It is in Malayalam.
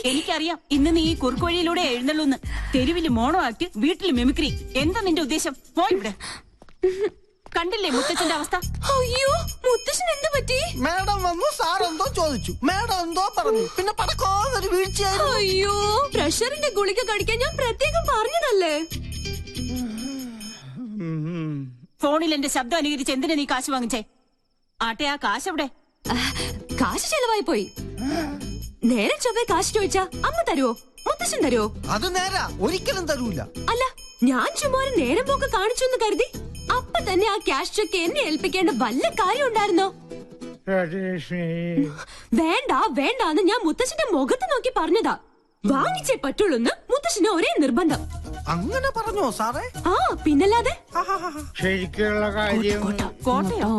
എനിക്കറിയാം ഇന്ന് നീ ഈ കുറുക്കുവഴിയിലൂടെ എഴുന്നള്ളൂന്ന്. തെരുവില് മോണോ ആക്ട്, വീട്ടില് മിമിക്രി. എന്താ നിന്റെ ഉദ്ദേശം? പോയിവിടെ. കണ്ടില്ലേ മുത്തച്ഛന്റെ അവസ്ഥ? അയ്യോ, മുത്തശ്ശൻ എന്ത് പറ്റി? മാഡം വന്നു, സാർ എന്തോ ചോദിച്ചു, മാഡം എന്തോ പറഞ്ഞു, പിന്നെ പടക്കോന്നൊരു വീഴ്ചയായിരുന്നു. അയ്യോ, പ്രഷറിന്റെ ഗുളിക കഴിക്കാൻ ഞാൻ പ്രത്യേകം പറഞ്ഞതല്ലേ. ഫോണിൽ എന്റെ ശബ്ദം അനുകരിച്ച് എന്തിനാ നീ കാശ് വാങ്ങിച്ചേ? ആട്ടെ, ആ കാശ് എവിടെ? കാശ് ചെലവായി പോയി. നേരെ ചൊവ്വേ കാശ് ചോദിച്ചാ അമ്മ തരുവോ, മുത്തശ്ശൻ തരുവോ? അത് നേരാ, ഒരിക്കലും തരൂല. അല്ല, ഞാൻ ചുമ്മാ ഒരു നേരം പോക്ക് കാണിച്ചു എന്ന് കരുതി അപ്പൊ തന്നെ ആ ക്യാഷ് ചെക്ക് എന്നെ ഏൽപ്പിക്കേണ്ട വല്ല കാര്യം ഉണ്ടായിരുന്നോ? വേണ്ട വേണ്ടാന്ന് ഞാൻ മുത്തശ്ശന്റെ മുഖത്ത് നോക്കി പറഞ്ഞതാ. വാങ്ങിച്ചേ പറ്റുള്ളൂന്ന് മുത്തശ്ശന് ഒരേ നിർബന്ധം. അങ്ങനെ പറഞ്ഞോ സാറേ? ആ, പിന്നല്ലാതെ. ശരിക്കുള്ള കാര്യം കോട്ടയോ?